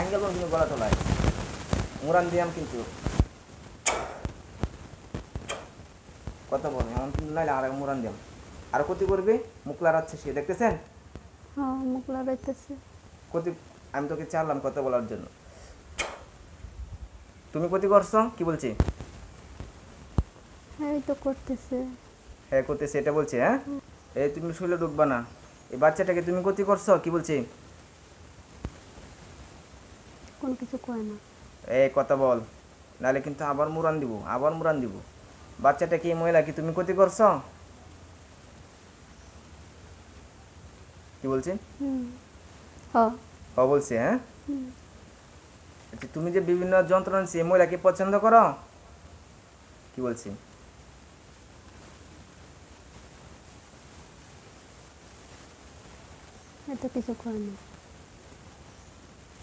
ভাঙ্গা লোন কিন্তু গলা তোলায় মুরান দিয়াম কিন্তু কথা বলে এমন কিন্তু নাইলে আর মুরান দিয়াম আর ক্ষতি করবে মুখ লাড়াচ্ছে সে দেখতেছেন হ্যাঁ মুখ লাগাইতেছে। ক্ষতি আমি তোকে চাললাম কথা বলার জন্য তুমি ক্ষতি করছো কি বলছি হ্যাঁ এই তো করতেছে। হ্যাঁ করতেছে এটা বলছি হ্যাঁ এই তুমি শুলে ঢুকবা না এই বাচ্চাটাকে তুমি ক্ষতি করছো কি বলছি কোনো কিছু কয় না। এই কথা বল নাহলে কিন্তু আবার মুরান দিব বাচ্চাটাকে এই মহিলা কি তুমি ক্ষতি করছো কি বলছি হ্যাঁ বলছি হ্যাঁ আচ্ছা তুমি যে বিভিন্ন যন্ত্রণা নিচ্ছি এই মহিলাকে পছন্দ করো কি বলছি এত কিছু কয় না।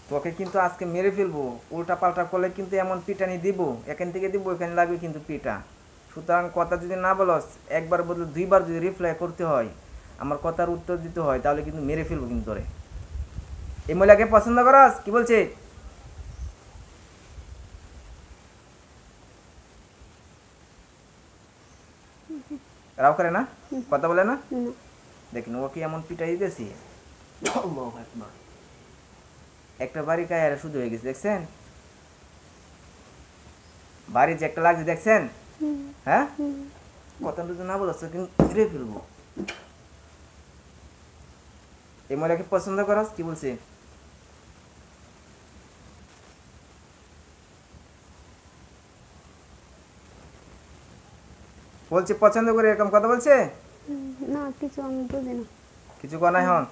তোকে কিন্তু আজকে মেরে ফেলবো উল্টা পাল্টা করলে কিন্তু এমন পিটানি দিব এখান থেকে দিব এখানে লাগবে কিন্তু পিটা সুতরাং কথা যদি না বলস একবার বদলে দুইবার যদি রিপ্লাই করতে হয় আমার কথার উত্তর দিতে হয় তাহলে কিন্তু মেরে ফেলবো কিন্তু তোরে এই মহিলাকে পছন্দ করস কি বলছে রাও করে না কথা বলে না দেখেন ওকে এমন পিটাই দিতেছি একটা বাড়ি কায়ারে শুধু হয়ে গেছে দেখছেন বাড়ি যে একটা লাগছে দেখছেন হ্যাঁ কথা যদি না বলছ কিন্তু ঘিরে ফেলবো এই মহিলাকে পছন্দ করস কি বলছে বলছে পছন্দ করে এরকম কথা বলছে না কিছু আমি বুঝি না। কিছু কয় নাই হন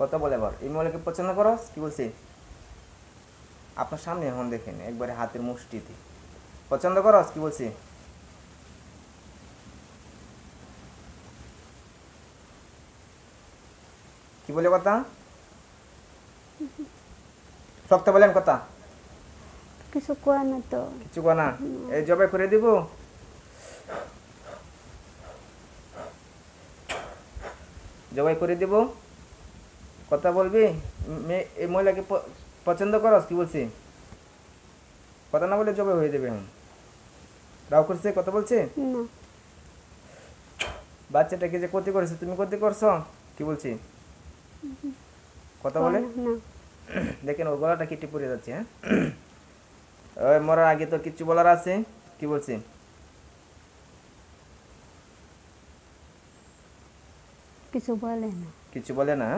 কথা বলে এবার এই মহিলাকে পছন্দ করস কি বলছে আপনার সামনে এখন দেখেন একবারে হাতের মুষ্টিতে পছন্দ করস কি বলছে কি বলে কথা শক্ত বলেন কথা কিছু কয় না তো। কিছু কয় না এই জবাই করে দিব জবাই করে দিব কথা বলবি এই মহিলাকে পছন্দ করস কি বলছি কথা না বলে জবাই হয়ে যাবে এখন রাও করছে কথা বলছে না বাচ্চাটাকে যে ক্ষতি করেছে তুমি ক্ষতি করছো কি বলছি কথা বলে না দেখেন ওর গলাটা কেটে পড়ে যাচ্ছে হ্যাঁ ওই মরার আগে তো কিছু বলার আছে কি বলছি কিছু বলে না। কিছু বলে না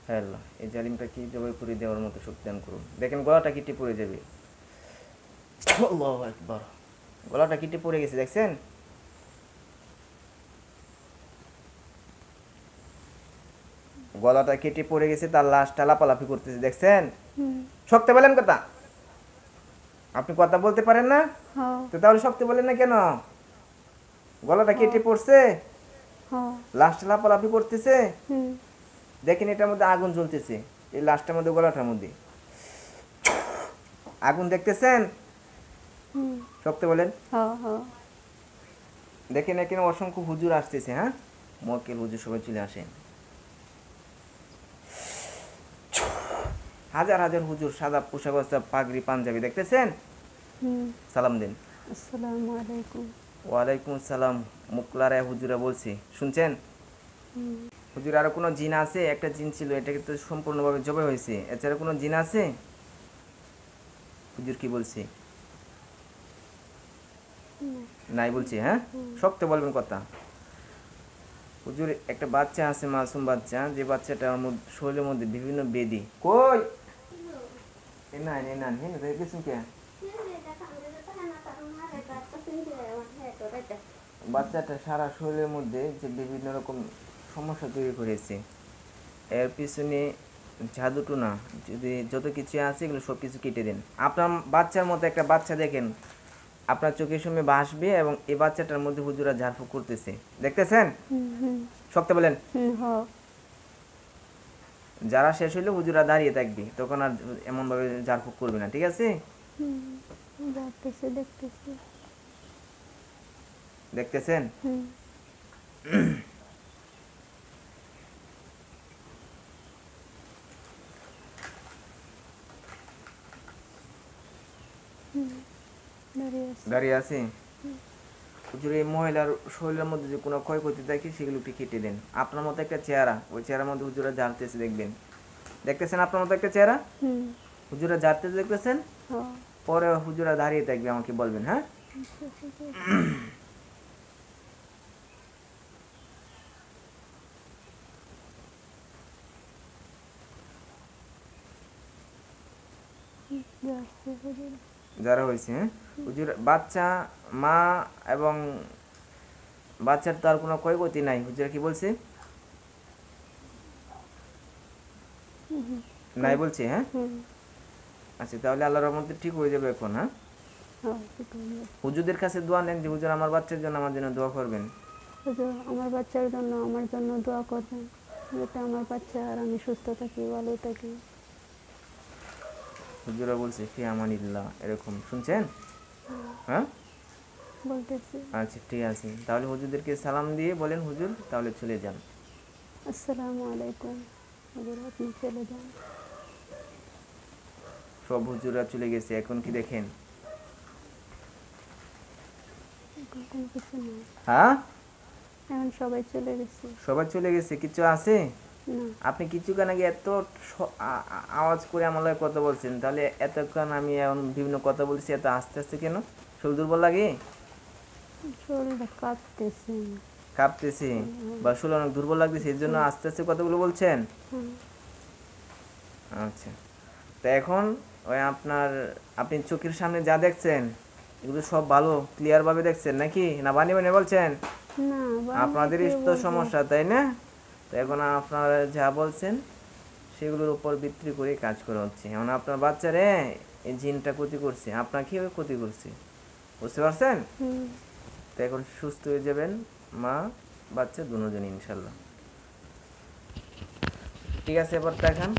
হ্যাঁ আল্লাহ এই জালিমটা কি জবাই করে দেওয়ার মতো শক্তি দান করুন দেখেন গলাটা কেটে পড়ে যাবে আল্লাহু আকবার গলাটা কেটে পড়ে গেছে দেখছেন গলাটা কেটে পড়ে গেছে তার লাশটা লাপালাপি করতেছে দেখছেন শক্তি বলেন কথা আপনি কথা বলতে পারেন না তো তাহলে শক্তি বলেন না কেন গলাটা কেটে পড়ছে লাশটা লাপালাপি করতেছে দেখেন এটার মধ্যে আগুন জ্বলতেছে এই লাশটার মধ্যে গলাটার মধ্যে আগুন দেখতেছেন শক্তি বলেন দেখেন এখানে অসংখ্য হুজুর আসতেছে হ্যাঁ মক্কেল হুজুর সবাই চলে আসেন হাজার হাজার হুজুর সাদা পোশাক পাগড়ি পাঞ্জাবি দেখতেছেন সালাম দিন আসসালামু আলাইকুম। ওয়ালাইকুম আসসালাম মুকলারা হুজুরা বলছি শুনছেন হুজুর আরো কোনো জিন আছে একটা জিন ছিল এটাকে তো সম্পূর্ণভাবে জবাই হয়েছে এছাড়া কোনো জিন আছে হুজুর কি বলছে নাই বলছি হ্যাঁ শক্ত বলবেন কথা হুজুর একটা বাচ্চা আছে মাসুম বাচ্চা যে বাচ্চাটার শরীরের মধ্যে বিভিন্ন বেদি কই না দেখেছেন কে বাচ্চাটা সারা শরীরের মধ্যে যে বিভিন্ন রকম সমস্যা তৈরি করেছে এর পিছনে জাদুটু না যদি যত কিছু আছে এগুলো সব কিছু কেটে দেন আপনার বাচ্চার মতো একটা বাচ্চা দেখেন আপনার চোখের সামনে ভাসবে এবং এই বাচ্চাটার মধ্যে হুজুরা ঝাড়ফুঁক করতেছে দেখতেছেন শক্ত বলেন যারা শেষ হইলে হুজুরা দাঁড়িয়ে থাকবে তখন আর এমন ভাবে ঝাড়ফুঁক করবে না ঠিক আছে দেখতেছেন দাঁড়িয়ে আছে। দাঁড়িয়ে আছে। হুজুর এই মহিলার শরীরের মধ্যে যে কোনো ক্ষয়ক্ষতি থাকে সেগুলো একটু কেটে দেন। আপনার মতো একটা চেহারা, ওই চেহারার মধ্যে হুজুরা ঝাড়তেছে দেখবেন। দেখতেছেন আপনার মতো একটা চেহারা? হুম। হুজুরা ঝাড়তেছে দেখতেছেন? হ্যাঁ। পরে হুজুরা দাঁড়িয়ে থাকবে, আমাকে বলবেন, হ্যাঁ? আচ্ছা, ঠিক আছে। যাচ্ছে হুজুর। যারা হয়েছে, হ্যাঁ? হুজুর বাচ্চা, মা এবং বাচ্চার তো আর কোনো ক্ষয়ক্ষতি নাই, হুজুরা কি বলছে? নাই বলছে, হ্যাঁ? হুম। আচ্ছা, তাহলে আল্লাহর রহমতে ঠিক হয়ে যাবে এখন, হ্যাঁ? হ্যাঁ, ঠিক হয়ে যাবে। হুজুরদের কাছে দোয়া নেন যে হুজুর আমার বাচ্চার জন্য আমার জন্য দোয়া করবেন। হুজুর আমার বাচ্চার জন্য আমার জন্য দোয়া করবেন, যাতে আমার বাচ্চা আর আমি সুস্থ থাকি, ভালো থাকি। হুজুরা বলছে ফি আমানিল্লাহ, এরকম শুনছেন? হ্যাঁ, বলতেছি। আচ্ছা ঠিক আছে, তাহলে হুজুরদেরকে সালাম দিয়ে বলেন হুজুর তাহলে চলে যান। আসসালামু আলাইকুম। হুজুর আপনি চলে যান। সব হুজুরা চলে গেছে, এখন কি দেখেন? এখন কোনো কিছু নেই, হ্যাঁ, এখন সবাই চলে গেছে। সবাই চলে গেছে, কিছু আছে? না, আপনি কিছুক্ষণ আগে এত আওয়াজ করে আমার লগে কথা বলছেন, তাহলে এতক্ষণ আমি এখন বিভিন্ন কথা বলছি, এত আস্তে আস্তে কেন? শরীর দুর্বল লাগে? শরীরটা কাঁপতেছে। কাঁপতেছে বা শরীর অনেক দুর্বল লাগতেছে, এই জন্য আস্তে আস্তে কথাগুলো বলছেন? হুম। আচ্ছা, তো এখন ওই আপনি চোখের সামনে যা দেখছেন এগুলো সব ভালো ক্লিয়ার ভাবে দেখছেন নাকি, না বানিয়ে বানিয়ে বলছেন? না, আপনাদেরই তো সমস্যা, তাই না? তো এখন আপনারা যা বলছেন সেগুলোর উপর ভিত্তি করে কাজ করা হচ্ছে। এখন আপনার বাচ্চারে এই জিনটা ক্ষতি করছে, আপনাকেও ক্ষতি করছে, বুঝতে পারছেন? হুম। তো এখন সুস্থ হয়ে যাবেন, মা বাচ্চা দুজনই ইনশাল্লাহ। ঠিক আছে, এবার দেখান।